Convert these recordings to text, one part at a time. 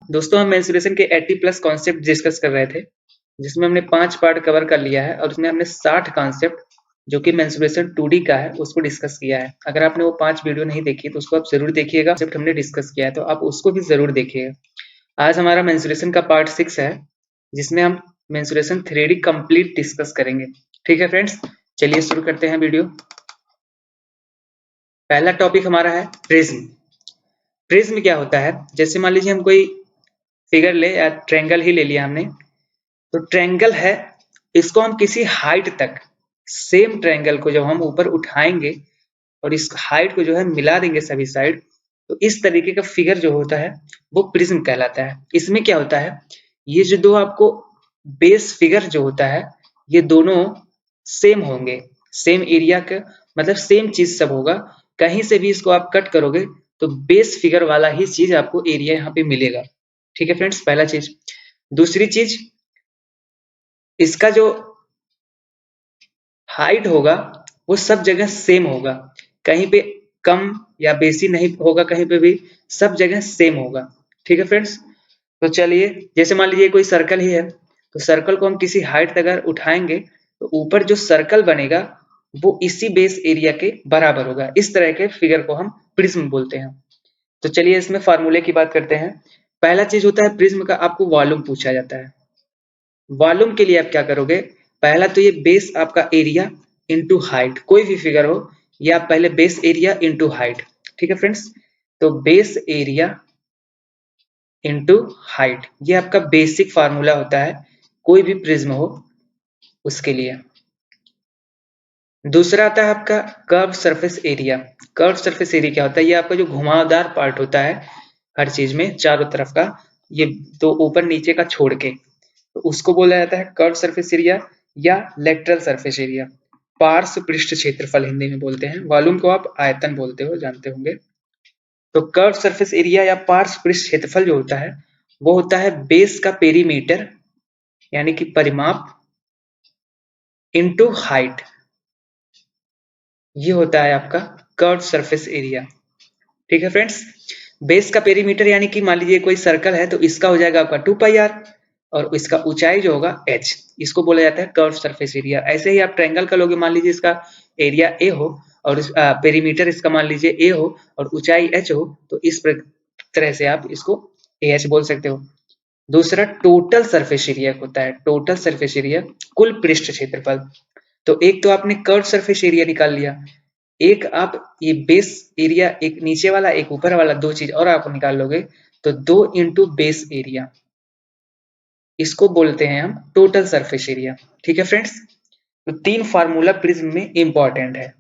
दोस्तों हम मेंसुरेशन के 80+ कॉन्सेप्ट डिस्कस कर रहे थे, जिसमें हमने 5 पार्ट कवर कर लिया है और उसमें हमने 60 कॉन्सेप्ट जो कि मेंसुरेशन 2D का है उसको डिस्कस किया है। अगर आपने वो 5 वीडियो नहीं देखी तो उसको आप जरूर देखिएगा। कॉन्सेप्ट हमने डिस्कस किया है तो आप उसको भी जरूर देखिएगा। आज हमारा मेंसुरेशन का पार्ट 6 है, जिसमें हम मेंसुरेशन 3D कंप्लीट डिस्कस करेंगे। ठीक है फ्रेंड्स, चलिए शुरू करते हैं वीडियो। पहला टॉपिक हमारा है प्रिज्म। प्रिज्म क्या होता है? जैसे मान लीजिए हम कोई फिगर ले या ट्रायंगल ही ले लिया हमने, तो ट्रायंगल है, इसको हम किसी हाइट तक, सेम ट्रायंगल को जब हम ऊपर उठाएंगे और इस हाइट को जो है मिला देंगे सभी साइड, तो इस तरीके का फिगर जो होता है वो प्रिज्म कहलाता है। इसमें क्या होता है, ये जो दो आपको बेस फिगर जो होता है ये दोनों सेम होंगे, सेम एरिया का मतलब सेम चीज सब होगा। कहीं से भी इसको आप कट करोगे तो बेस फिगर वाला ही चीज आपको एरिया यहाँ पे मिलेगा। ठीक है फ्रेंड्स, पहला चीज। दूसरी चीज, इसका जो हाइट होगा वो सब जगह सेम होगा, कहीं पे कम या बेसी नहीं होगा, कहीं पे भी सब जगह सेम होगा। ठीक है फ्रेंड्स, तो चलिए जैसे मान लीजिए कोई सर्कल ही है, तो सर्कल को हम किसी हाइट तक अगर उठाएंगे तो ऊपर जो सर्कल बनेगा वो इसी बेस एरिया के बराबर होगा। इस तरह के फिगर को हम प्रिज्म बोलते हैं। तो चलिए इसमें फार्मूले की बात करते हैं। पहला चीज होता है प्रिज्म का, आपको वॉल्यूम पूछा जाता है। वॉल्यूम के लिए आप क्या करोगे, पहला तो ये बेस आपका एरिया इंटू हाइट, कोई भी फिगर हो, ये आप पहले बेस एरिया इंटू हाइट। ठीक है फ्रेंड्स, तो बेस एरिया इंटू हाइट, ये आपका बेसिक फार्मूला होता है कोई भी प्रिज्म हो उसके लिए। दूसरा आता है आपका curve surface area. Curve surface area क्या होता है, ये आपका जो घुमावदार पार्ट होता है हर चीज में चारों तरफ का, ये तो ऊपर नीचे का छोड़ के, तो उसको बोला जाता है कर्व सरफेस एरिया या लेटरल सरफेस एरिया। पार्श्व पृष्ठ क्षेत्रफल हिंदी में बोलते हैं, वॉल्यूम को आप आयतन बोलते हो, जानते होंगे। तो कर्व सरफेस एरिया या पार्श्व पृष्ठ क्षेत्रफल जो होता है वो होता है बेस का पेरीमीटर यानी कि परिमाप इनटू हाइट, ये होता है आपका कर्व सरफेस एरिया। ठीक है फ्रेंड्स, बेस का पेरीमीटर यानी कि मान लीजिए कोई सर्कल है तो इसका हो जाएगा आपका 2πr और इसका ऊंचाई जो होगा h, इसको बोला जाता है कर्व सरफेस एरिया। ऐसे ही आप ट्रायंगल का लोगे, मान लीजिए इसका एरिया a हो और पेरीमीटर इसका मान लीजिए a हो और ऊंचाई h हो, तो इस तरह से आप इसको ah बोल सकते हो। दूसरा टोटल सरफेस एरिया होता है, टोटल सरफेस एरिया कुल पृष्ठ क्षेत्रफल। तो एक तो आपने कर्व सरफेस एरिया निकाल लिया, एक आप ये बेस एरिया, एक नीचे वाला एक ऊपर वाला, दो चीज और आप निकाल लोगे तो 2 इंटू बेस एरिया, इसको बोलते हैं हम टोटल सरफेस एरिया। ठीक है फ्रेंड्स, तो 3 फार्मूला प्रिज्म में इंपॉर्टेंट है।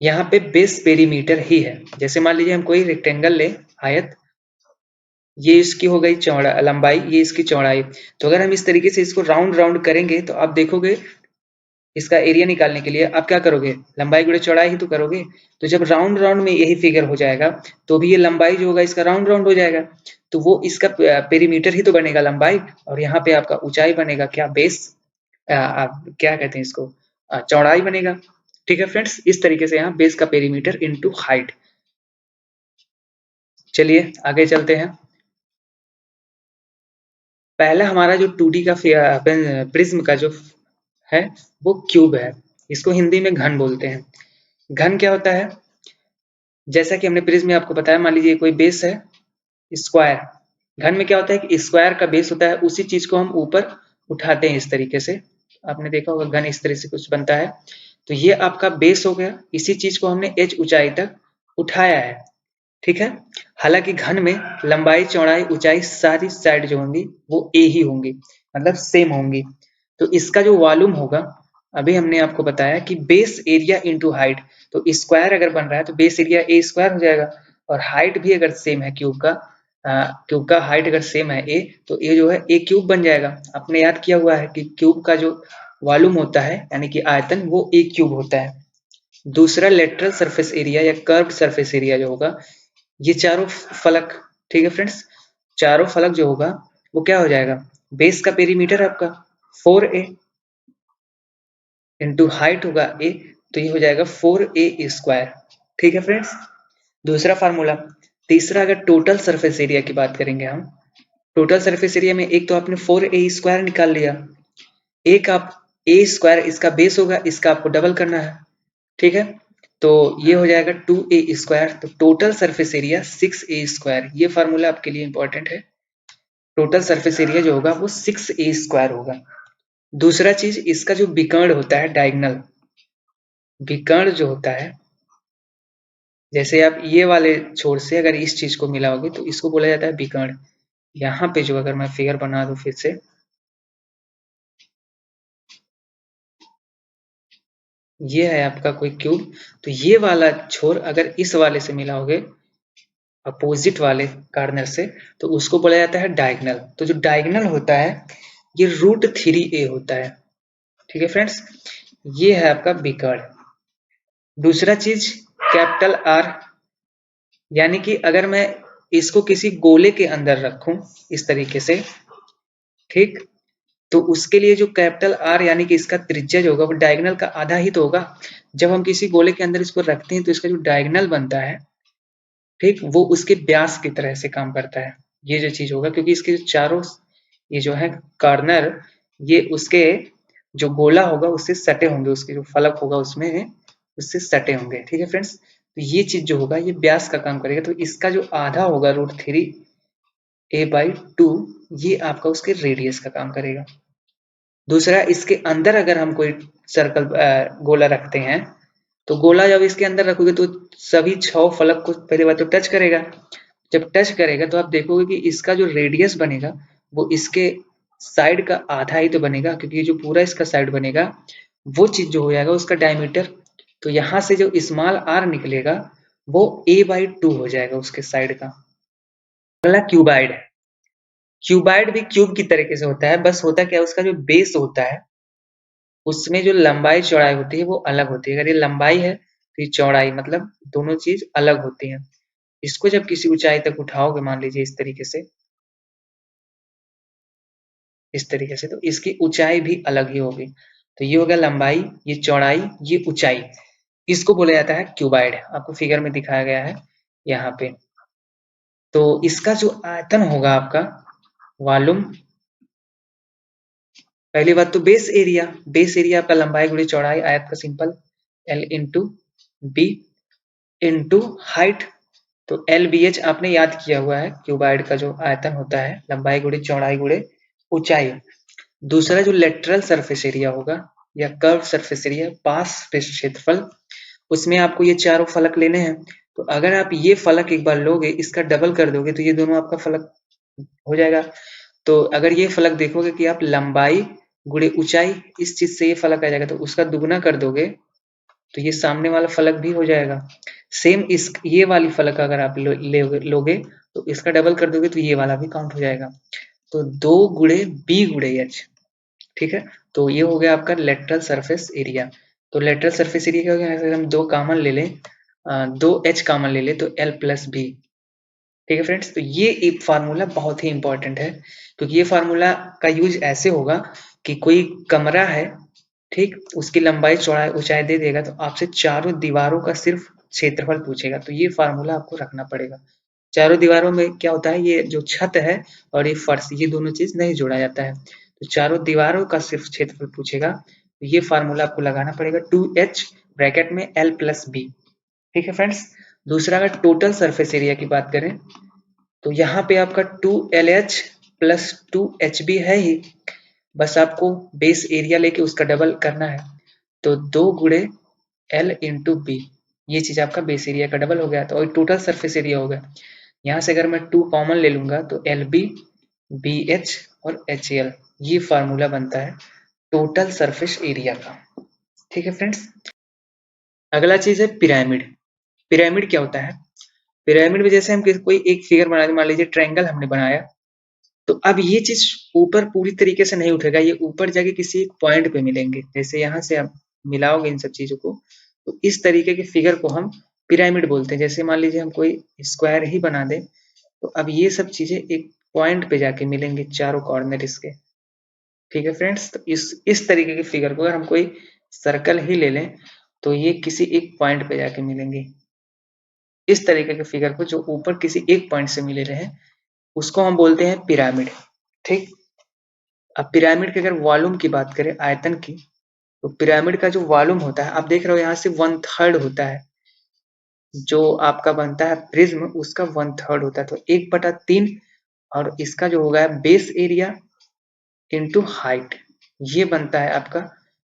यहाँ पे बेस पेरीमीटर ही है। जैसे मान लीजिए हम कोई रेक्टेंगल ले, आयत, ये इसकी हो गई चौड़ा लंबाई, ये इसकी चौड़ाई। तो अगर हम इस तरीके से इसको राउंड राउंड करेंगे तो आप देखोगे इसका एरिया निकालने के लिए आप क्या करोगे, लंबाई गुणे चौड़ाई ही तो करोगे। तो जब राउंड राउंड में यही फिगर हो जाएगा तो भी ये लंबाई जो होगा इसका राउंड राउंड हो जाएगा, तो वो इसका पेरीमीटर ही तो बनेगा लंबाई, और यहाँ पे आपका ऊंचाई बनेगा क्या, बेस क्या कहते हैं इसको, चौड़ाई बनेगा। ठीक है फ्रेंड्स, इस तरीके से यहाँ बेस का पेरीमीटर इंटू हाइट। चलिए आगे चलते हैं। पहला हमारा जो 2D का प्रिज्म का जो है वो क्यूब है, इसको हिंदी में घन बोलते हैं। घन क्या होता है, जैसा कि हमने प्रिज्म में आपको बताया, मान लीजिए कोई बेस है स्क्वायर, घन में क्या होता है कि स्क्वायर का बेस होता है, उसी चीज को हम ऊपर उठाते हैं इस तरीके से। आपने देखा होगा घन इस तरह से कुछ बनता है, तो ये आपका बेस हो गया, इसी चीज को हमने h ऊंचाई तक उठाया है। ठीक है, हालांकि घन में लंबाई चौड़ाई ऊंचाई सारी साइड जो होंगी वो a ही होंगी, मतलब सेम होंगी। तो इसका जो वॉल्यूम होगा, अभी हमने आपको बताया कि बेस एरिया इंटू हाइट, तो स्क्वायर अगर बन रहा है तो बेस एरिया a स्क्वायर हो जाएगा, और हाइट भी अगर सेम है क्यूब का हाइट अगर सेम है a, तो ये जो है a क्यूब बन जाएगा। आपने याद किया हुआ है कि क्यूब का जो वॉल्यूम होता है यानी कि आयतन, वो a क्यूब होता है। दूसरा लेटरल सरफेस एरिया या कर्व्ड सरफेस एरिया जो होगा, ये चारों फलक, ठीक है फ्रेंड्स, चारों फलक जो होगा वो क्या हो जाएगा, बेस का पेरीमीटर आपका 4a इंटू हाइट होगा a, तो ये हो जाएगा 4a स्क्वायर। ठीक है फ्रेंड्स, दूसरा फार्मूला, तीसरा अगर टोटल सरफेस एरिया की बात करेंगे हम, टोटल सरफेस एरिया में एक तो आपने 4a² निकाल लिया, एक आप a² इसका बेस होगा, इसका आपको डबल करना है, ठीक है। तो ये हो जाएगा 2a², तो टोटल सरफेस एरिया 6a²। ये फार्मूला आपके लिए इंपॉर्टेंट है, टोटल सरफेस एरिया जो होगा वो 6a² होगा। दूसरा चीज, इसका जो विकर्ण होता है, डायगोनल विकर्ण जो होता है, जैसे आप ये वाले छोर से अगर इस चीज को मिलाओगे तो इसको बोला जाता है विकर्ण। यहाँ पे जो अगर मैं फिगर बना दूं फिर से, ये है आपका कोई क्यूब, तो ये वाला छोर अगर इस वाले से मिलाओगे, अपोजिट वाले कार्नर से, तो उसको बोला जाता है डायगोनल। तो जो डायगोनल होता है ये √3a होता है, ठीक है फ्रेंड्स। ये है आपका विकर्ण। दूसरा चीज, कैपिटल आर, यानी कि अगर मैं इसको किसी गोले के अंदर रखूं इस तरीके से, ठीक, तो उसके लिए जो कैपिटल आर यानी कि इसका त्रिज्या जो होगा वो डायगोनल का आधा ही तो होगा। जब हम किसी गोले के अंदर इसको रखते हैं तो इसका जो डायगोनल बनता है, ठीक, वो उसके व्यास की तरह से काम करता है। ये जो चीज होगा, क्योंकि इसके जो चारों ये जो है कार्नर, ये उसके जो गोला होगा उससे सटे होंगे, उसके जो फलक होगा उसमें उससे सटे होंगे, ठीक है फ्रेंड्स। तो ये चीज जो होगा ये व्यास का काम करेगा, तो इसका जो आधा होगा √3a/2, ये आपका उसके रेडियस का काम करेगा। दूसरा, इसके अंदर अगर हम कोई सर्कल गोला रखते हैं, तो गोला जब इसके अंदर रखोगे तो सभी 6 फलक को पहली बात तो टच करेगा। जब टच करेगा तो आप देखोगे कि इसका जो रेडियस बनेगा वो इसके साइड का आधा ही तो बनेगा, क्योंकि जो पूरा इसका साइड बनेगा वो चीज जो हो जाएगा उसका डायमीटर। तो यहाँ से जो स्मॉल आर निकलेगा वो a/2 हो जाएगा उसके साइड का। अगला क्यूबाइड है। क्यूबाइड भी क्यूब की तरीके से होता है, बस होता क्या है, उसका जो बेस होता है उसमें जो लंबाई चौड़ाई होती है वो अलग होती है। अगर ये लंबाई है तो ये चौड़ाई, मतलब दोनों चीज अलग होती हैं। इसको जब किसी ऊंचाई तक उठाओगे, मान लीजिए इस तरीके से, इस तरीके से, तो इसकी ऊंचाई भी अलग ही होगी। तो ये हो गया लंबाई, ये चौड़ाई, ये ऊंचाई, इसको बोला जाता है क्यूबाइड। आपको फिगर में दिखाया गया है यहाँ पे। तो इसका जो आयतन होगा आपका, वॉल्यूम, पहली बात तो बेस एरिया, बेस एरिया आपका लंबाई गुणी चौड़ाई, आयत का simple L into B into height. तो एल बी एच आपने याद किया हुआ है, क्यूबाइड का जो आयतन होता है लंबाई गुणे चौड़ाई गुणे ऊंचाई। दूसरा जो लेटरल सरफेस एरिया होगा या कर्व सरफेस एरिया, पास पृष्ठ क्षेत्रफल, उसमें आपको ये चारों फलक लेने हैं। तो अगर आप ये फलक एक बार लोगे, इसका डबल कर दोगे तो ये दोनों आपका फलक हो जाएगा। तो अगर ये फलक देखोगे कि आप लंबाई गुणे ऊंचाई, इस चीज से ये फलक आ जाएगा, तो उसका दुगुना कर दोगे तो ये सामने वाला फलक भी हो जाएगा। सेम इस ये वाली फलक अगर आप लोगे तो इसका डबल कर दोगे तो ये वाला भी काउंट हो जाएगा। तो 2 × b × h, ठीक है। तो ये हो गया आपका लेटरल सरफेस एरिया। तो लेटरल सरफेस एरिया क्या हो गया, अगर हम 2 कॉमन ले लें, 2h कॉमन ले लें तो l+b, ठीक है फ्रेंड्स। तो ये एक फार्मूला बहुत ही इंपॉर्टेंट है, क्योंकि ये फार्मूला का यूज ऐसे होगा कि कोई कमरा है, ठीक, उसकी लंबाई चौड़ाई ऊंचाई दे देगा तो आपसे चारों दीवारों का सिर्फ क्षेत्रफल पूछेगा, तो ये फार्मूला आपको रखना पड़ेगा। चारों दीवारों में क्या होता है, ये जो छत है और ये फर्श, ये दोनों चीज नहीं जोड़ा जाता है, तो चारों दीवारों का सिर्फ क्षेत्रफल पूछेगा। तो ये फार्मूला आपको लगाना पड़ेगा, 2h ब्रैकेट में l+b, ठीक है फ्रेंड्स। दूसरा, अगर टोटल सरफेस एरिया की बात करें तो यहाँ पे आपका 2LH प्लस 2HB है ही, बस आपको बेस एरिया लेके उसका डबल करना है। तो 2 × L इंटू बी, ये चीज आपका बेस एरिया का डबल हो गया, तो टोटल सरफेस एरिया हो गया। यहाँ से अगर मैं 2 कॉमन ले लूंगा तो LB, BH और HL, ये फार्मूला बनता है टोटल सरफेस एरिया का, ठीक है फ्रेंड्स। अगला चीज है पिरामिड। पिरामिड क्या होता है, पिरामिड में जैसे हम कोई एक फिगर बना, मान लीजिए ट्रायंगल हमने बनाया, तो अब ये चीज ऊपर पूरी तरीके से नहीं उठेगा, ये ऊपर जाके किसी एक पॉइंट पे मिलेंगे। जैसे यहाँ से आप मिलाओगे इन सब चीजों को, तो इस तरीके के फिगर को हम पिरामिड बोलते हैं। जैसे मान लीजिए हम कोई स्क्वायर ही बना दें, तो अब ये सब चीजें एक पॉइंट पे जाके मिलेंगे, चारों कॉर्नर इसके, ठीक है फ्रेंड्स। तो इस तरीके के फिगर को अगर हम कोई सर्कल ही ले लें तो ये किसी एक पॉइंट पे जाके मिलेंगे। इस तरीके के फिगर को जो ऊपर किसी एक पॉइंट से मिले रहे उसको हम बोलते हैं पिरामिड। ठीक, अब पिरामिड के अगर वॉल्यूम की बात करें, आयतन की, तो पिरामिड का जो वॉल्यूम होता है आप देख रहे हो यहाँ से 1/3 होता है, जो आपका बनता है प्रिज्म उसका 1/3 होता है, तो 1/3 और इसका जो होगा बेस एरिया इंटू हाइट, ये बनता है आपका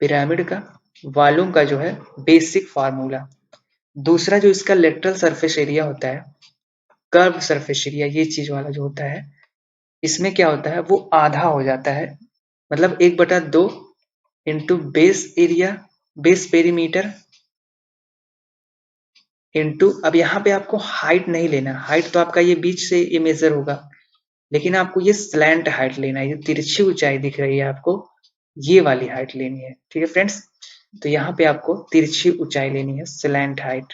पिरामिड का वॉल्यूम का जो है बेसिक फार्मूला। दूसरा जो इसका लेटरल सरफेस एरिया होता है, कर्व सरफेस एरिया, ये चीज वाला जो होता है, इसमें क्या होता है वो आधा हो जाता है, मतलब 1/2 into base area, base perimeter into, अब यहाँ पे आपको हाइट नहीं लेना, हाइट तो आपका ये बीच से ये मेजर होगा, लेकिन आपको ये स्लैंट हाइट लेना है, ये तिरछी ऊंचाई दिख रही है आपको, ये वाली हाइट लेनी है। ठीक है फ्रेंड्स, तो यहाँ पे आपको तिरछी ऊंचाई लेनी है, स्लैंट हाइट।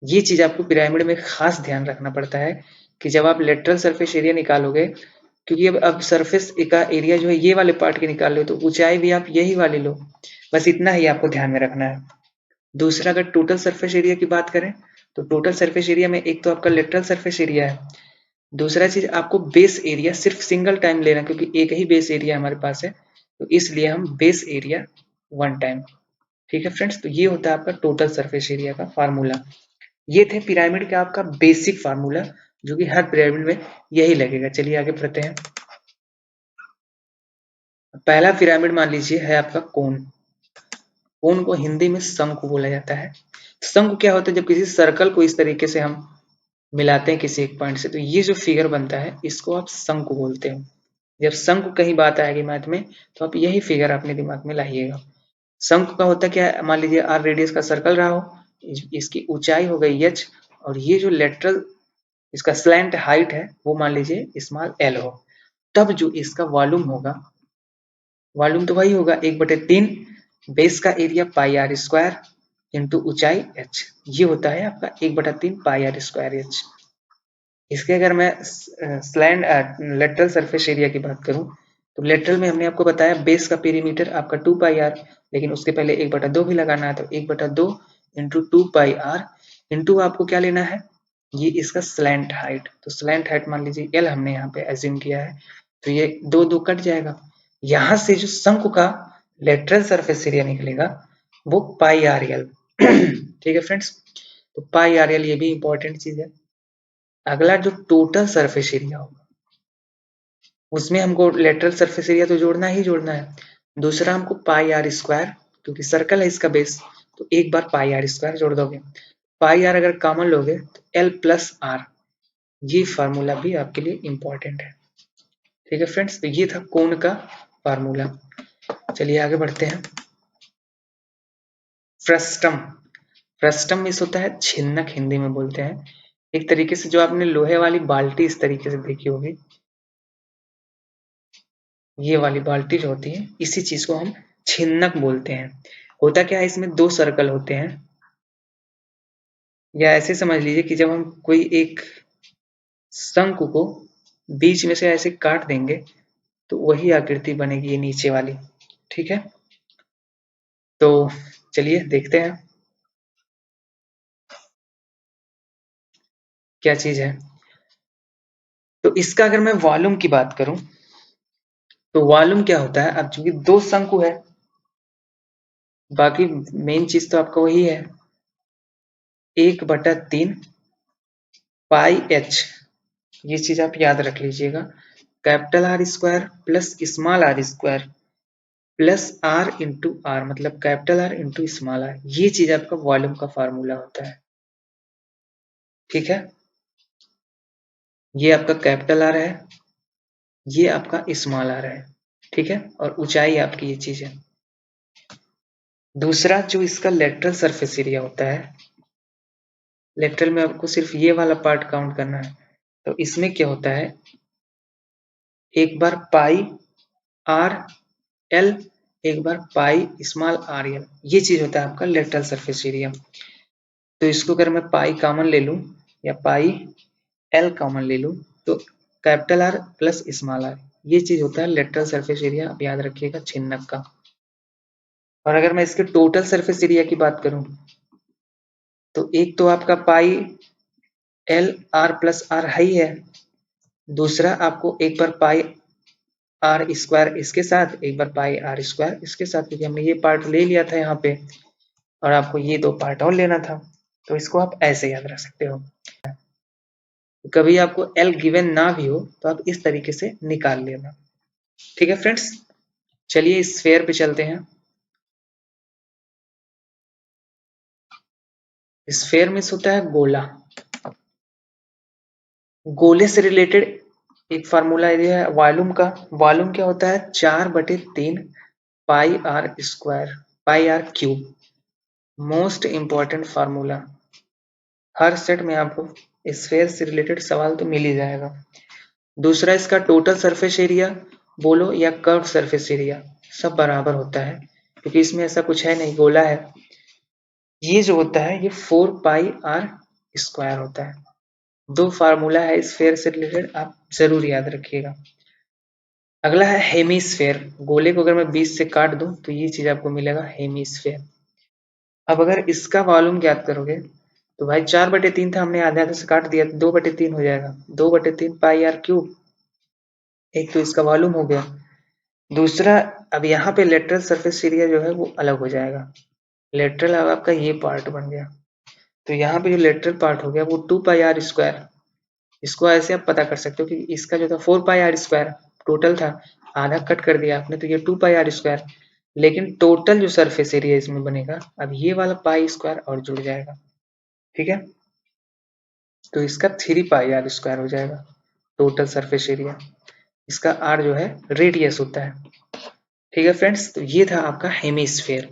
ये चीज आपको पिरामिड में खास ध्यान रखना पड़ता है कि जब आप लेटरल सरफेस एरिया निकालोगे, क्योंकि अब सरफेस का एरिया जो है ये वाले पार्ट के निकाल लो, तो ऊंचाई भी आप यही वाली लो, बस इतना ही आपको ध्यान में रखना है। दूसरा, अगर टोटल सरफेस एरिया की बात करें, तो टोटल सरफेस एरिया में एक तो आपका लेटरल सरफेस एरिया है, दूसरा चीज आपको बेस एरिया सिर्फ सिंगल टाइम लेना, क्योंकि एक ही बेस एरिया हमारे पास है, तो इसलिए हम बेस एरिया 1 टाइम। ठीक है फ्रेंड्स, तो ये होता है आपका टोटल सरफेस एरिया का फार्मूला। ये थे पिरामिड का आपका बेसिक फार्मूला, जो कि हर पिरामिड में यही लगेगा। चलिए आगे बढ़ते हैं। पहला पिरामिड मान लीजिए है आपका कोन। कोन को हिंदी में शंकु बोला जाता है। शंकु क्या होता है, जब किसी सर्कल को इस तरीके से हम मिलाते हैं किसी एक पॉइंट से, तो ये जो फिगर बनता है इसको आप शंकु बोलते हैं। जब शंकु कहीं बात आएगी मैथ में, तो आप यही फिगर अपने दिमाग में लाइएगा। शंकु का होता क्या है, मान लीजिए आर रेडियस का सर्कल रहा हो, इसकी ऊंचाई हो गई h, और ये जो लेटरल इसका स्लैंट हाइट है वो मान लीजिए स्मॉल l हो, तब जो इसका वॉल्यूम होगा, वॉल्यूम तो वही होगा 1/3 बेस का area pi R square into ऊंचाई h, ये होता है आपका 1/3 पाई आर स्क्वायर h। इसके अगर मैं स्लैंड लेटरल सरफेस एरिया की बात करूं, तो लेटरल में हमने आपको बताया बेस का पेरीमीटर आपका 2 पाई आर, लेकिन उसके पहले 1/2 भी लगाना है, तो 1/2 इंटू 2 पाई आर इंटू आपको क्या लेना है, ये इसका स्लैंट हाइट, तो स्लैंट हाइट मान लीजिए एल हमने यहाँ पे एज्यूम किया है, तो ये 2 कट जाएगा। यहाँ से जो शंकु का लेटरल सरफेस एरिया निकलेगा वो पाई आर एल। ठीक है फ्रेंड्स, तो पाई आर एल ये भी इंपॉर्टेंट चीज है। अगला जो टोटल सरफेस एरिया होगा, उसमें हमको लेटरल सरफेस एरिया तो जोड़ना ही जोड़ना है, दूसरा हमको पाई आर स्क्वायर, क्योंकि सर्कल है इसका बेस, तो एक बार पाई आर स्क्वायर जोड़ दोगे, पाई आर अगर कॉमन लोगे तो एल प्लस आर, ये फार्मूला भी आपके लिए इंपॉर्टेंट है। ठीक है फ्रेंड्स, तो ये था कोण का फार्मूला। चलिए आगे बढ़ते हैं। फ्रस्टम, फ्रस्टम मीन्स होता है छिन्नक, हिंदी में बोलते हैं। एक तरीके से जो आपने लोहे वाली बाल्टी इस तरीके से देखी होगी, ये वाली बाल्टी जो होती है, इसी चीज को हम छिन्नक बोलते हैं। होता क्या है, इसमें 2 सर्कल होते हैं, या ऐसे समझ लीजिए कि जब हम कोई एक शंकु को बीच में से ऐसे काट देंगे, तो वही आकृति बनेगी ये नीचे वाली। ठीक है, तो चलिए देखते हैं क्या चीज है। तो इसका अगर मैं वॉल्यूम की बात करूं, तो वॉल्यूम क्या होता है, अब चूंकि 2 शंकु है, बाकी मेन चीज तो आपका वही है, 1/3 पाई एच, ये चीज आप याद रख लीजिएगा। Capital R square plus small R square plus R into R, मतलब capital R into small R, ये चीज आपका वॉल्यूम का फार्मूला होता है। ठीक है, ये आपका कैपिटल आर है, ये आपका स्मॉल आर है। ठीक है, और ऊंचाई आपकी ये चीज है। दूसरा जो इसका लेटरल सरफेस एरिया होता है, लेटरल में आपको सिर्फ ये वाला पार्ट काउंट करना है, तो इसमें क्या होता है, एक बार पाई आर एल, एक बार पाई स्मॉल आर एल, ये चीज होता है आपका लेटरल सरफेस एरिया। तो इसको अगर मैं पाई कॉमन ले लूं या पाई एल कॉमन ले लूं, तो capital R plus small R, ये चीज होता है लेटरल सरफेस एरिया, आप याद रखिएगा छिन्नक का। और अगर मैं इसके टोटल सरफेस एरिया की बात करूं, तो एक तो आपका pi L R plus R high है, दूसरा आपको एक बार पाई आर स्क्वायर इसके साथ, एक बार पाई आर स्क्वायर इसके साथ, क्योंकि हमने ये पार्ट ले लिया था यहाँ पे और आपको ये दो पार्ट और लेना था। तो इसको आप ऐसे याद रख सकते हो। कभी आपको एल गिवन ना भी हो तो आप इस तरीके से निकाल लेना। ठीक है फ्रेंड्स, चलिए स्फेयर पे चलते हैं। स्फेयर में होता है गोला। गोले से रिलेटेड एक फार्मूला ये है वॉल्यूम का। वॉल्यूम क्या होता है? 4/3 pi R square, pi R cube. Most important formula. हर सेट में आपको स्फेयर से रिलेटेड सवाल तो मिल ही जाएगा। दूसरा इसका टोटल सरफेस एरिया बोलो या कर्व सरफेस एरिया, सब बराबर होता है, क्योंकि इसमें ऐसा कुछ है नहीं, गोला है। ये जो होता है ये 4 पाई आर स्क्वायर होता है। दो फार्मूला है स्फेयर से रिलेटेड, आप जरूर याद रखिएगा। अगला है हेमीस्फेयर। गोले को अगर मैं 20 से काट दूं तो ये चीज आपको मिलेगा हेमीस्फेयर। अब अगर इसका वॉल्यूम ज्ञात करोगे तो भाई 4/3 था, हमने आधे आधे से काट दिया, 2/3 हो जाएगा। 2/3 पाई आर क्यूब। एक तो इसका वॉल्यूम हो गया। दूसरा, अब यहाँ पे लेटरल सरफेस एरिया जो है वो अलग हो जाएगा। लेटरल अब आपका ये पार्ट बन गया, तो यहाँ पे जो लेटरल पार्ट हो गया वो 2 पाई आर स्क्वायर। इसको ऐसे आप पता कर सकते हो कि इसका जो था 4 पाई आर स्क्वायर टोटल था, आधा कट कर दिया आपने तो ये 2 पाई आर स्क्वायर। लेकिन टोटल जो सरफेस एरिया इसमें बनेगा, अब ये वाला पाई स्क्वायर और जुड़ जाएगा। ठीक है, तो इसका 3 पाई आर स्क्वायर हो जाएगा टोटल सरफेस एरिया। इसका आर जो है रेडियस होता है। ठीक है फ्रेंड्स, तो ये था आपका हेमीस्फेयर।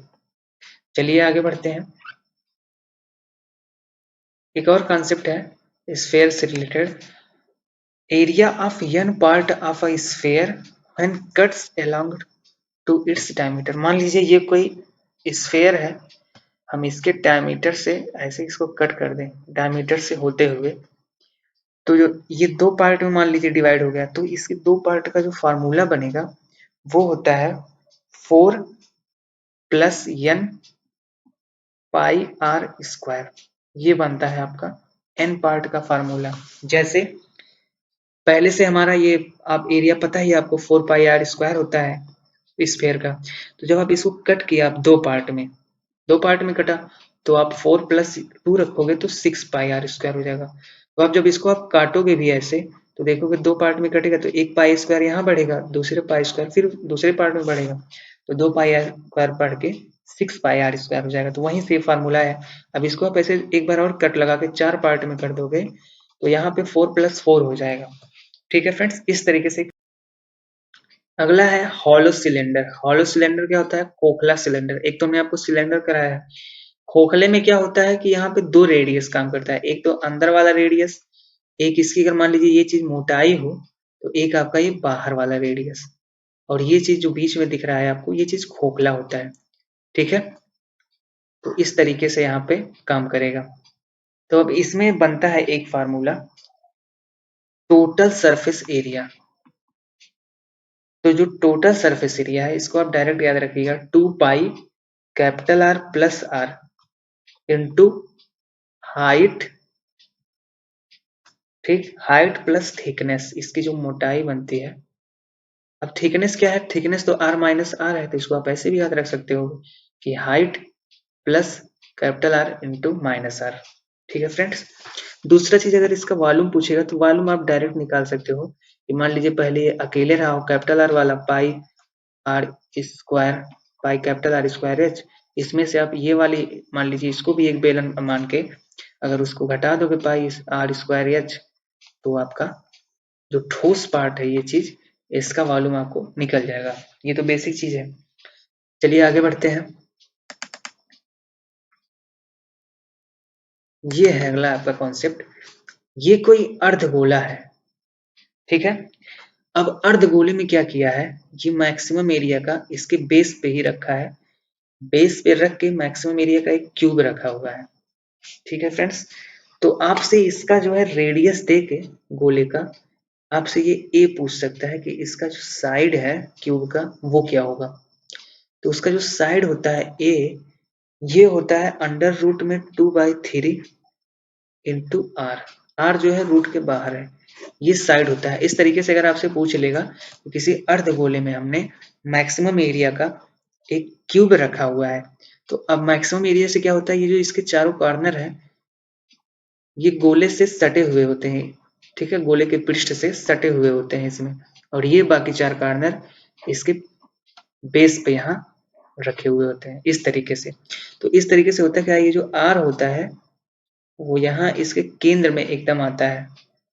चलिए आगे बढ़ते हैं। एक और कॉन्सेप्ट है स्फेयर से related, area of an part of a sphere when cuts along to its diameter. मान लीजिए ये कोई स्फेयर है, हम इसके डायमीटर से ऐसे इसको कट कर दें, डायमीटर से होते हुए, तो जो ये दो पार्ट में मान लीजिए डिवाइड हो गया, तो इसके दो पार्ट का जो फार्मूला बनेगा वो होता है 4 plus N pi R square. ये बनता है आपका एन पार्ट का फार्मूला। जैसे पहले से हमारा ये, आप एरिया पता ही आपको 4 पाई आर स्क्वायर होता है स्फेयर का। तो जब आप इसको कट किया आप दो पार्ट में कटा, तो आप 4 प्लस 2 रखोगे तो 6 पाई आर स्क्वायर हो जाएगा। तो आप जब इसको आप काटोगे भी ऐसे तो देखोगे दो पार्ट में कटेगा, तो एक पाई स्क्वायर यहाँ बढ़ेगा, दूसरे पाई स्क्वायर फिर दूसरे पार्ट में बढ़ेगा, तो 2 पाई आर स्क्वायर बढ़ के 6 पाई आर स्क्वायर हो जाएगा। तो वहीं से फार्मूला है। अब इसको आप ऐसे एक बार और कट लगा के 4 पार्ट में कर दोगे तो यहाँ पे 4 प्लस 4 हो जाएगा। ठीक है फ्रेंड्स, इस तरीके से। अगला है हॉलो सिलेंडर। हॉलो सिलेंडर क्या होता है? खोखला सिलेंडर। एक तो हमने आपको सिलेंडर कराया है, खोखले में क्या होता है कि यहाँ पे दो रेडियस काम करता है। एक तो अंदर वाला रेडियस, एक इसकी अगर मान लीजिए ये चीज मोटाई हो तो एक आपका ये बाहर वाला रेडियस, और ये चीज जो बीच में दिख रहा है आपको, ये चीज खोखला होता है। ठीक है, तो इस तरीके से यहाँ पे काम करेगा। तो अब इसमें बनता है एक फार्मूला, टोटल सरफेस एरिया। तो जो टोटल सरफेस एरिया है इसको आप डायरेक्ट याद रखिएगा, 2 pi capital R plus R into height. ठीक, हाइट प्लस थिकनेस, इसकी जो मोटाई बनती है। अब थिकनेस क्या है? थिकनेस तो आर माइनस आर है, तो इसको आप ऐसे भी याद रख सकते हो कि height plus capital R into minus R. ठीक है फ्रेंड्स, दूसरा चीज अगर इसका वॉल्यूम पूछेगा तो वॉल्यूम आप डायरेक्ट निकाल सकते हो कि मान लीजिए पहले ये अकेले रहा हो कैपिटल आर वाला, pi R square, pi capital R square H. इसमें से आप ये वाली मान लीजिए इसको भी एक बेलन मान के अगर उसको घटा दोगे पाई आर स्क्वायर एच, तो आपका जो ठोस पार्ट है ये चीज, इसका वॉल्यूम आपको निकल जाएगा। ये तो बेसिक चीज है। चलिए आगे बढ़ते हैं। ये है अगला आपका कॉन्सेप्ट, ये कोई अर्धगोला है। ठीक है, अब अर्धगोले में क्या किया है, ये मैक्सिमम एरिया का इसके बेस पे ही रखा है, बेस पे रख के मैक्सिमम एरिया का एक क्यूब रखा हुआ है। ठीक है फ्रेंड्स, तो आपसे इसका जो है रेडियस दे के गोले का, आपसे ये ए पूछ सकता है कि इसका जो साइड है क्यूब का वो क्या होगा। तो उसका जो साइड होता है ए, ये होता है अंडर रूट में 2/3 इंटू आर। आर जो है रूट के बाहर है, ये साइड होता है। इस तरीके से अगर आपसे पूछ लेगा तो किसी अर्धगोले में हमने मैक्सिमम एरिया का एक क्यूब रखा हुआ है, तो अब मैक्सिमम एरिया से क्या होता है, ये जो इसके चारों कॉर्नर है ये गोले से सटे हुए होते हैं, ठीक है, गोले के पृष्ठ से सटे हुए होते हैं इसमें, और ये बाकी चार कॉर्नर इसके बेस पे यहाँ रखे हुए होते हैं इस तरीके से। तो इस तरीके से होता है क्या, ये जो आर होता है वो यहाँ इसके केंद्र में एकदम आता है,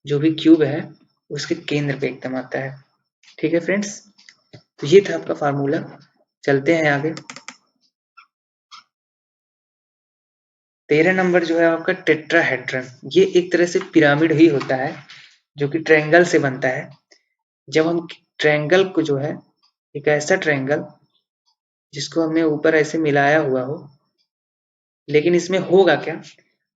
जो भी क्यूब है उसके केंद्र पे एकदम आता है। ठीक है फ्रेंड्स, तो ये था आपका फार्मूला। चलते हैं आगे। 13 नंबर जो है आपका टेट्राहेड्रन। ये एक तरह से पिरामिड ही होता है जो कि ट्रायंगल से बनता है। जब हम ट्रायंगल को जो है, एक ऐसा ट्रायंगल जिसको हमने ऊपर ऐसे मिलाया हुआ हो, लेकिन इसमें होगा क्या,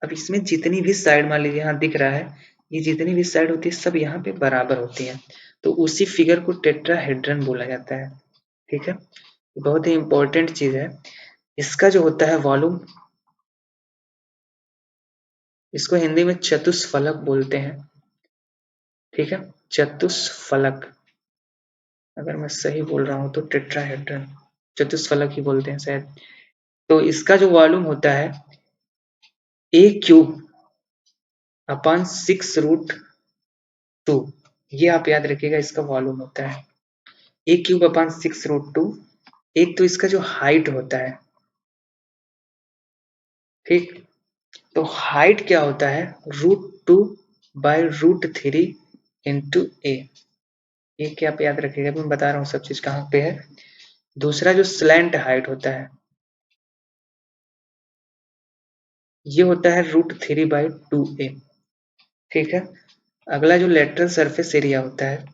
अब इसमें जितनी भी साइड मान लीजिए यहाँ दिख रहा है, ये जितनी भी साइड होती है सब यहाँ पे बराबर होती है, तो उसी फिगर को टेट्राहेड्रन बोला जाता है। ठीक है, बहुत ही इंपॉर्टेंट चीज है। इसका जो होता है वॉल्यूम, इसको हिंदी में चतुष्फलक बोलते हैं। ठीक है, चतुष्फलक, अगर मैं सही बोल रहा हूँ तो टेट्राहेड्रन चतुष्फलक ही बोलते हैं शायद। तो इसका जो वॉल्यूम होता है ए क्यूब अपॉन 6√2, ये आप याद रखिएगा, इसका वॉल्यूम होता है ए क्यूब अपॉन 6√2। एक तो इसका जो हाइट होता है, ठीक, तो हाइट क्या होता है, √2/√3 इंटू ए। ये क्या आप याद रखिएगा, मैं बता रहा हूँ सब चीज कहाँ पे है। दूसरा जो स्लैंट हाइट होता है ये होता है √3/2a। ठीक है, अगला जो लेटरल सरफेस एरिया होता है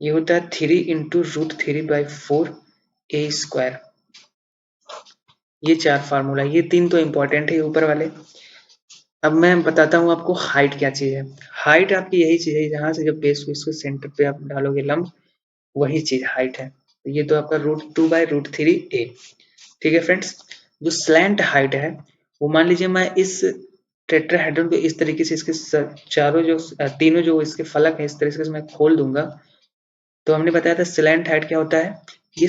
ये होता है 3 × √3/4a²। ये चार फार्मूला, ये तीन तो इंपॉर्टेंट है ऊपर वाले। अब मैं बताता हूँ आपको हाइट क्या चीज है। हाइट आपकी यही चीज है, जहां से जब बेस को इसको सेंटर पे आप डालोगे लंब, वही चीज हाइट है। तो ये तो आपका √2/√3a। ठीक है फ्रेंड्स, जो स्लैंट हाइट है वो मान लीजिए मैं इस टेट्राहेड्रन को इस तरीके से इसके चारों जो तीनों जो इसके फलक है इस तरीके से मैं खोल दूंगा, तो हमने बताया था स्लैंट हाइट क्या होता है, ये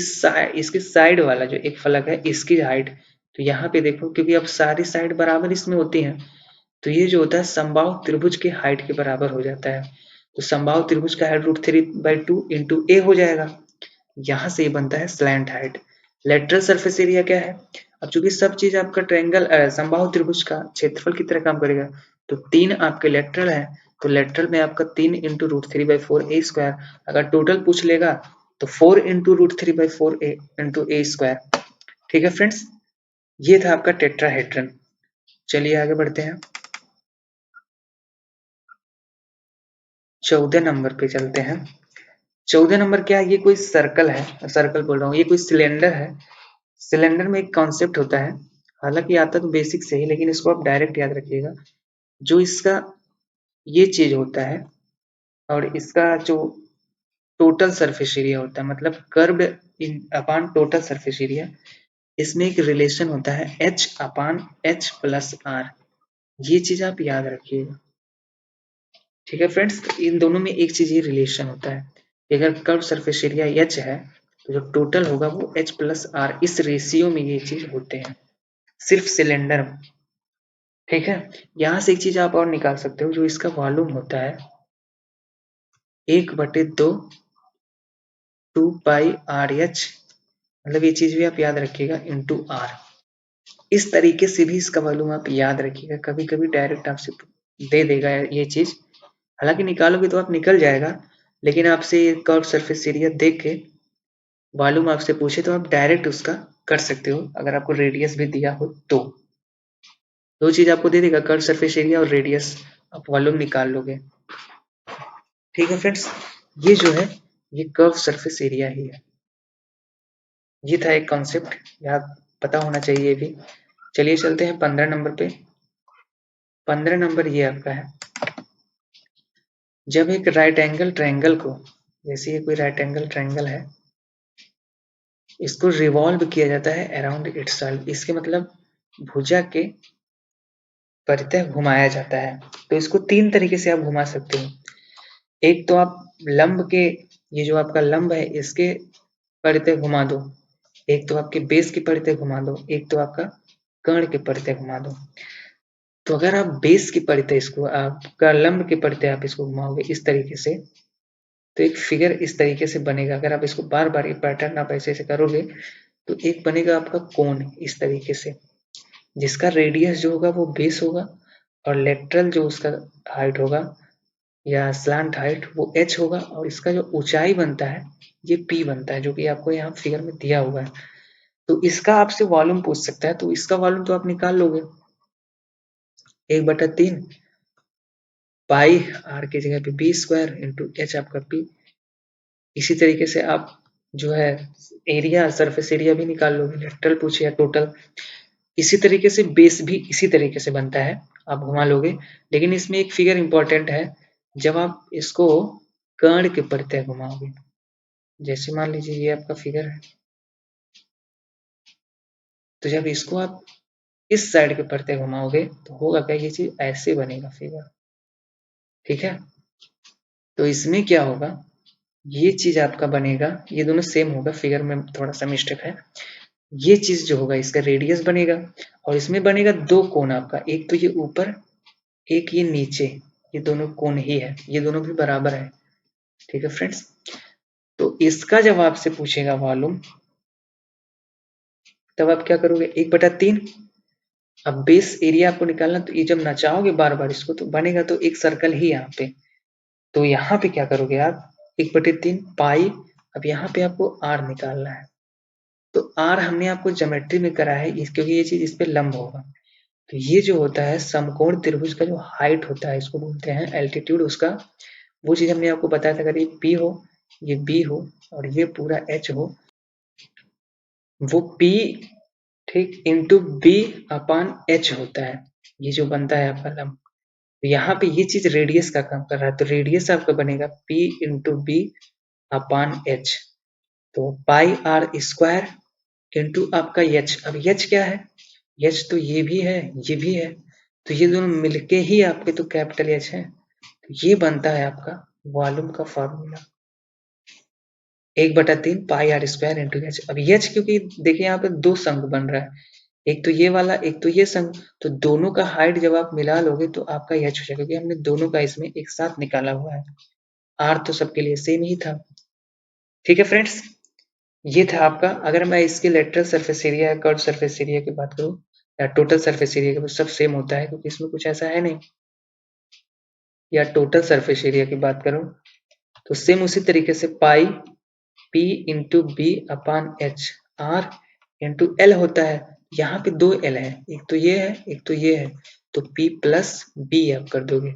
इसके साइड वाला जो एक फलक है इसकी हाइट। तो यहाँ पे देखो, क्योंकि अब सारी साइड बराबर इसमें होती हैं, तो ये जो होता है समबाहु त्रिभुज के हाइट के बराबर हो जाता है। तो समबाहु त्रिभुज का हाइट √3/2 इंटू ए हो जाएगा। यहाँ से ये बनता है slant height. Lateral surface area क्या है, अब चूंकि सब चीज आपका ट्रायंगल समबाहु त्रिभुज का क्षेत्रफल की तरह काम करेगा, तो 3 आपके लेटरल है, तो लेटरल में आपका 3 इंटू √3/4a²। अगर टोटल पूछ लेगा तो 4 इंटू √3/4a इंटू a²। ठीक है फ्रेंड्स, ये था आपका टेट्राहेड्रन। चलिए आगे बढ़ते हैं, 14 नंबर पे चलते हैं। 14 नंबर क्या है, ये कोई सर्कल है, सर्कल बोल रहा हूँ, ये कोई सिलेंडर है। सिलेंडर में एक कॉन्सेप्ट होता है, हालांकि आता तो बेसिक से ही, लेकिन इसको आप डायरेक्ट याद रखिएगा। जो इसका ये चीज होता है और इसका जो टोटल सरफेस एरिया होता है, मतलब कर्व्ड इन अपॉन टोटल सरफेस एरिया, इसमें एक रिलेशन होता है H/H+R। ये चीज आप याद रखिएगा। ठीक है फ्रेंड्स, इन दोनों में एक चीज ही रिलेशन होता है, अगर कर्व सरफेस एरिया H है तो जो टोटल होगा वो H+R, इस रेशियो में ये चीज होते हैं सिर्फ सिलेंडर में। ठीक है, यहाँ से एक चीज आप और निकाल सकते हो, जो इसका वॉल्यूम होता है 1/2 2πRH, मतलब ये चीज भी आप याद रखिएगा इंटू R। इस तरीके से भी इसका वॉल्यूम आप याद रखिएगा, कभी कभी डायरेक्ट आपसे दे देगा ये चीज, हालांकि निकालोगे तो आप निकल जाएगा, लेकिन आपसे कर्व सरफेस एरिया देख के वॉल्यूम आपसे पूछे तो आप डायरेक्ट उसका कर सकते हो, अगर आपको रेडियस भी दिया हो तो। दो चीज आपको दे देगा, कर्व सरफेस एरिया और रेडियस, आप वॉल्यूम निकाल लोगे। ठीक है फ्रेंड्स, ये जो है ये कर्व सरफेस एरिया ही है। ये था एक कॉन्सेप्ट, याद पता होना चाहिए भी। चलिए चलते हैं 15 नंबर पे। 15 नंबर ये आपका है, जब एक राइट एंगल ट्रायंगल को, जैसे ये कोई राइट एंगल ट्रायंगल है, इसको रिवॉल्व किया जाता है अराउंड इटसेल्फ। इसके मतलब भुजा के परितः घुमाया जाता है। तो इसको 3 तरीके से आप घुमा सकते हो। एक तो आप लंब के, ये जो आपका लंब है इसके परितः घुमा दो, एक तो आपके बेस की परितः घुमा दो, एक तो आपका कर्ण के परितः घुमा दो। तो अगर आप बेस की परितः इसको, आपका लंब के परितः आप इसको घुमाओगे इस तरीके से, तो एक फिगर इस तरीके से बनेगा। अगर आप इसको बार बार ये पैटर्न आप ऐसे ऐसे करोगे तो एक बनेगा आपका कोण इस तरीके से, जिसका रेडियस जो होगा वो बेस होगा और लेटरल जो उसका हाइट होगा या स्लांट हाइट वो h होगा, और इसका जो ऊंचाई बनता है ये p बनता है, जो कि आपको यहाँ फिगर में दिया हुआ है। तो इसका आपसे वॉल्यूम पूछ सकता है, तो इसका वॉल्यूम तो आप निकाल लोगे 1/3 पाई r की जगह पे b स्क्वायर इंटू h आपका p। इसी तरीके से आप जो है एरिया, सरफेस एरिया भी निकाल लोगे, लेटरल पूछे या टोटल। इसी तरीके से बेस भी इसी तरीके से बनता है, आप घुमा लोगे। लेकिन इसमें एक फिगर इंपॉर्टेंट है, जब आप इसको कर्ण के परितः घुमाओगे, जैसे मान लीजिए ये आपका फिगर है, तो जब इसको आप इस साइड के परितः घुमाओगे तो होगा क्या, ये चीज ऐसे बनेगा फिगर, ठीक है। तो इसमें क्या होगा, ये चीज आपका बनेगा, ये दोनों सेम होगा, फिगर में थोड़ा सा मिस्टेक है। ये चीज जो होगा इसका रेडियस बनेगा, और इसमें बनेगा 2 कोण आपका, एक तो ये ऊपर, एक ये नीचे, ये दोनों कोण ही है, ये दोनों भी बराबर है, ठीक है फ्रेंड्स। तो इसका जब आपसे पूछेगा वॉल्यूम, तब आप क्या करोगे 1/3। अब बेस एरिया आपको निकालना, तो ये जब नचाओगे बार बार इसको तो बनेगा तो एक सर्कल ही यहाँ पे। तो यहाँ पे क्या करोगे आप 1/3 पाई, अब यहाँ पे आपको आर निकालना है। तो आर हमने आपको ज्योमेट्री में करा है क्योंकि ये चीज इस पे लंब होगा। तो ये जो होता है समकोण त्रिभुज का जो हाइट होता है, इसको बोलते हैं एल्टीट्यूड उसका। वो चीज हमने आपको बताया था, अगर ये P हो, ये B हो और ये पूरा H हो, वो P ठीक इंटू B अपान H होता है, ये जो बनता है आपका लंब। तो यहाँ पे ये चीज रेडियस का काम कर रहा है, तो रेडियस आपका बनेगा P इंटू B अपान H। तो पाई आर स्क्वायर इंटू आपका H। अब H क्या है, H तो ये भी है, ये भी है, तो ये दोनों मिलके ही आपके तो कैपिटल H है। तो ये बनता है आपका वॉल्यूम का formula 1/3 pi R square into H. अब एच क्योंकि देखिए यहाँ पे 2 संघ बन रहा है, एक तो ये वाला, एक तो ये संघ, तो दोनों का हाइट जब आप मिला लोगे तो आपका एच हो जाएगा, क्योंकि हमने दोनों का इसमें एक साथ निकाला हुआ है। आर तो सबके लिए सेम ही था, ठीक है फ्रेंड्स। ये था आपका, अगर मैं इसके लेटरल सरफेस एरिया या कर्व सरफेस एरिया की बात करूँ या टोटल सरफेस एरिया की, सब सेम होता है क्योंकि इसमें कुछ ऐसा है नहीं। या टोटल सरफेस एरिया की बात करूँ तो सेम उसी तरीके से pi P into B upon H, R into L होता है। यहाँ पे 2 एल है, एक तो ये है एक तो ये है, तो P प्लस बी आप कर दोगे,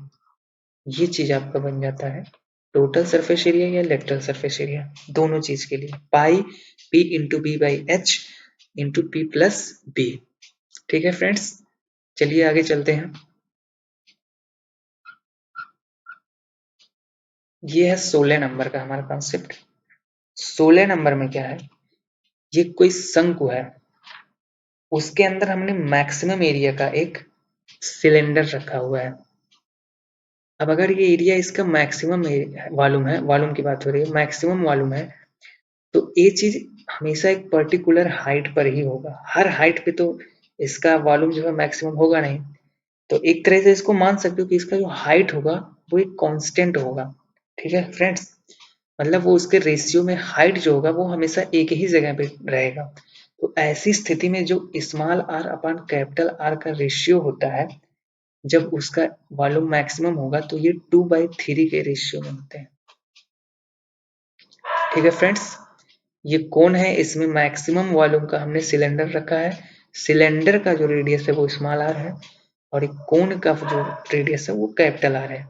ये चीज आपका बन जाता है टोटल सरफेस एरिया या लेटरल सरफेस एरिया, दोनों चीज के लिए pi P into B by H into P plus B. ठीक है फ्रेंड्स, चलिए आगे चलते हैं। ये है 16 नंबर का हमारा कॉन्सेप्ट। 16 नंबर में क्या है, ये कोई शंकु है, उसके अंदर हमने मैक्सिमम एरिया का एक सिलेंडर रखा हुआ है। अब अगर ये एरिया इसका मैक्सिमम वॉल्यूम है, वॉल्यूम की बात हो रही है, मैक्सिमम वॉल्यूम है, तो ये चीज हमेशा एक पर्टिकुलर हाइट पर ही होगा। हर हाइट पे तो इसका वॉल्यूम जो है मैक्सिमम होगा नहीं। तो एक तरह से इसको मान सकते हो कि इसका जो हाइट होगा वो एक कांस्टेंट होगा, ठीक है फ्रेंड्स। मतलब वो उसके रेशियो में हाइट जो होगा वो हमेशा एक ही जगह पे रहेगा। तो ऐसी स्थिति में जो small R upon capital R का रेशियो होता है, जब उसका वॉल्यूम मैक्सिमम होगा तो ये 2/3 के रेशियो में होते हैं, ठीक है फ्रेंड्स। ये कौन है, इसमें मैक्सिमम वॉल्यूम का हमने सिलेंडर रखा है। सिलेंडर का जो रेडियस है वो स्मॉल आर है, और एक कोन का जो रेडियस है वो कैपिटल आर है।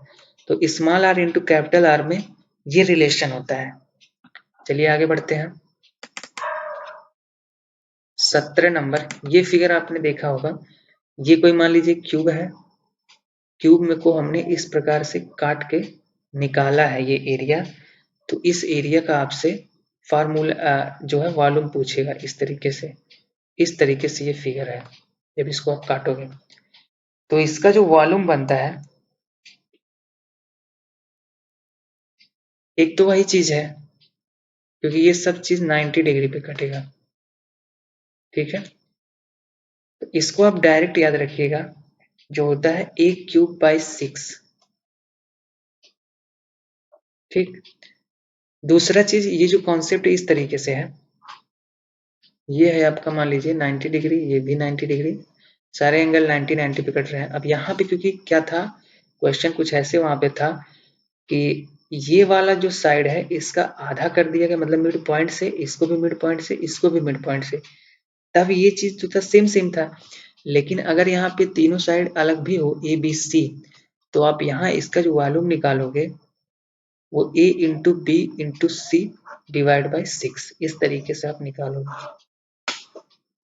तो small R into capital R में ये रिलेशन होता है। चलिए आगे बढ़ते हैं। 17 नंबर, ये फिगर आपने देखा होगा। ये कोई मान लीजिए क्यूब है, क्यूब में को हमने इस प्रकार से काट के निकाला है ये एरिया। तो इस एरिया का आपसे फार्मूला जो है वॉल्यूम पूछेगा, इस तरीके से ये फिगर है। जब इसको आप काटोगे तो इसका जो वॉल्यूम बनता है, एक तो वही चीज है क्योंकि ये सब चीज 90 डिग्री पे कटेगा। ठीक है, तो इसको आप डायरेक्ट याद रखिएगा, जो होता है a³/6। ठीक, दूसरा चीज, ये जो कॉन्सेप्ट इस तरीके से है, ये है आपका मान लीजिए 90 डिग्री, ये भी 90 डिग्री, सारे एंगल 90 90 पे कट रहे हैं। अब यहाँ पे क्योंकि क्या था, क्वेश्चन कुछ ऐसे वहां पे था कि ये वाला जो साइड है इसका आधा कर दिया गया, मतलब मिड पॉइंट से, इसको भी मिड पॉइंट से, इसको भी मिड पॉइंट से, तब ये चीज जो था सेम सेम था। लेकिन अगर यहाँ पे तीनों साइड अलग भी हो, ए बी सी, तो आप यहाँ इसका जो वॉल्यूम निकालोगे वो a into B into C divide by 6, इस तरीके से आप निकालोगे।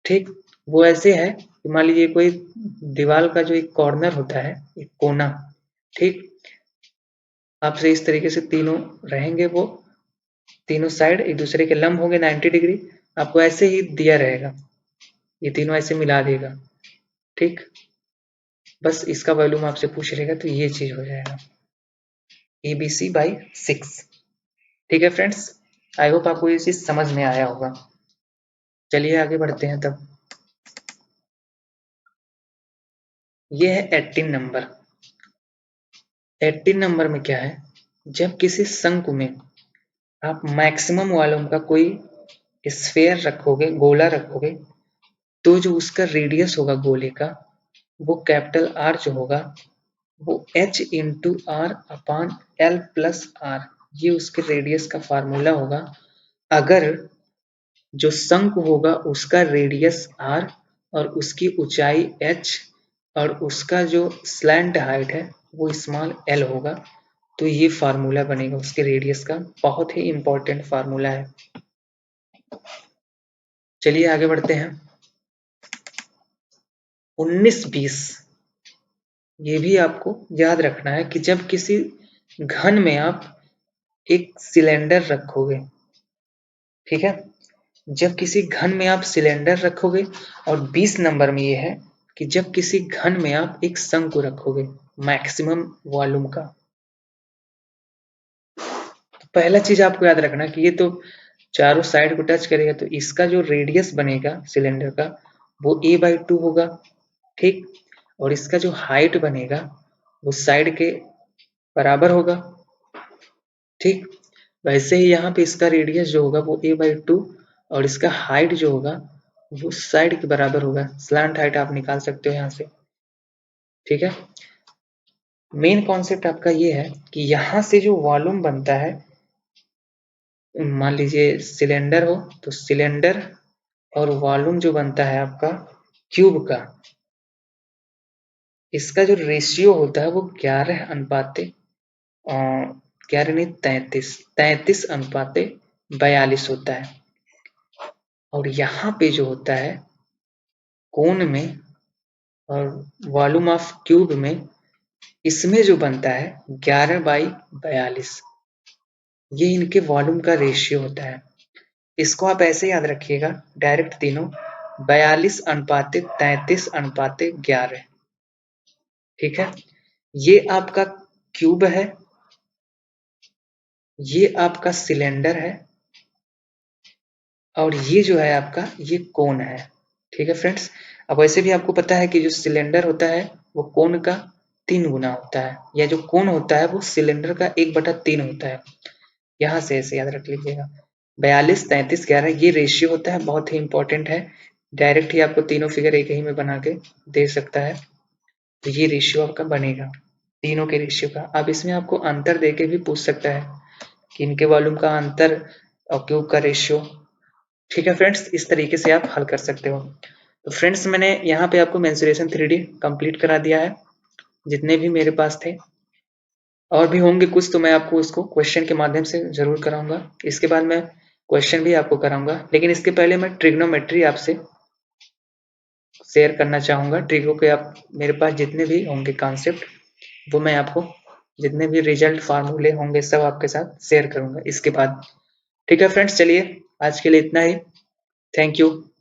ठीक, वो ऐसे है कि मान लीजिए कोई दीवार का जो एक कॉर्नर होता है, एक कोना, ठीक, आपसे इस तरीके से तीनों रहेंगे, वो तीनों साइड एक दूसरे के लंब होंगे 90 डिग्री, आपको ऐसे ही दिया रहेगा, ये तीनों ऐसे मिला देगा। ठीक, बस इसका वॉल्यूम आपसे पूछ रहेगा तो ये चीज हो जाएगा ABC/6। ठीक है फ्रेंड्स, आई होप आपको ये चीज समझ में आया होगा। चलिए आगे बढ़ते हैं तब। ये है 18 नंबर। 18 नंबर में क्या है, जब किसी शंकु में आप मैक्सिमम वॉल्यूम का कोई स्फेयर रखोगे, गोला रखोगे, तो जो उसका रेडियस होगा गोले का, वो कैपिटल आर जो होगा वो h into R upon L plus R, ये उसके रेडियस का फार्मूला होगा। अगर जो शंकु होगा उसका रेडियस r और उसकी ऊंचाई h और उसका जो स्लैंट हाइट है वो स्मॉल l होगा, तो ये फार्मूला बनेगा उसके रेडियस का, बहुत ही इंपॉर्टेंट फार्मूला है। चलिए आगे बढ़ते हैं। 19-20, ये भी आपको याद रखना है कि जब किसी घन में आप एक सिलेंडर रखोगे, ठीक है, जब किसी घन में आप सिलेंडर रखोगे, और 20 नंबर में ये है कि जब किसी घन में आप एक शंकु रखोगे मैक्सिमम वॉल्यूम का। तो पहला चीज आपको याद रखना कि ये तो चारों साइड को टच करेगा, तो इसका जो रेडियस बनेगा सिलेंडर का वो a/2 होगा। ठीक, और इसका जो हाइट बनेगा वो साइड के बराबर होगा। ठीक, वैसे ही यहाँ पे इसका रेडियस जो होगा वो a/2 और इसका हाइट जो होगा वो साइड के बराबर होगा। स्लैंट हाइट आप निकाल सकते हो यहाँ से। ठीक है, मेन कॉन्सेप्ट आपका ये है कि यहाँ से जो वॉल्यूम बनता है, मान लीजिए सिलेंडर हो तो सिलेंडर और वॉल्यूम जो बनता है आपका क्यूब का, इसका जो रेशियो होता है वो 11 नहीं 33 होता है। और यहाँ पे जो होता है कोण में और वॉल्यूम ऑफ क्यूब में, इसमें जो बनता है 11/42, ये इनके वॉल्यूम का रेशियो होता है। इसको आप ऐसे याद रखिएगा डायरेक्ट तीनों, 42:33:11। ठीक है, ये आपका क्यूब है, ये आपका सिलेंडर है, और ये जो है आपका ये कोण है। ठीक है फ्रेंड्स, अब वैसे भी आपको पता है कि जो सिलेंडर होता है वो कोण का 3 गुना होता है, या जो कोण होता है वो सिलेंडर का 1/3 होता है। यहाँ से ऐसे याद रख लीजिएगा, 42:33:11 ये रेशियो होता है, बहुत ही इंपॉर्टेंट है। डायरेक्ट ही आपको तीनों फिगर एक ही में बना के दे सकता है, तो ये रेशियो आपका बनेगा तीनों के रेशियो का। अब इसमें आपको अंतर देके भी पूछ सकता है कि इनके वॉल्यूम का अंतर और क्यूब का रेशियो। ठीक है फ्रेंड्स, इस तरीके से आप हल कर सकते हो। तो फ्रेंड्स, मैंने यहाँ पे आपको मेंसुरेशन 3D कंप्लीट करा दिया है, जितने भी मेरे पास थे, और भी होंगे कुछ तो मैं आपको उसको क्वेश्चन के माध्यम से जरूर कराऊंगा। इसके बाद मैं क्वेश्चन भी आपको कराऊंगा, लेकिन इसके पहले मैं ट्रिग्नोमेट्री आपसे शेयर करना चाहूंगा। ट्रिगो के आप मेरे पास जितने भी होंगे कॉन्सेप्ट, वो मैं आपको जितने भी रिजल्ट फार्मूले होंगे सब आपके साथ शेयर करूंगा इसके बाद। ठीक है फ्रेंड्स, चलिए आज के लिए इतना ही। Thank you.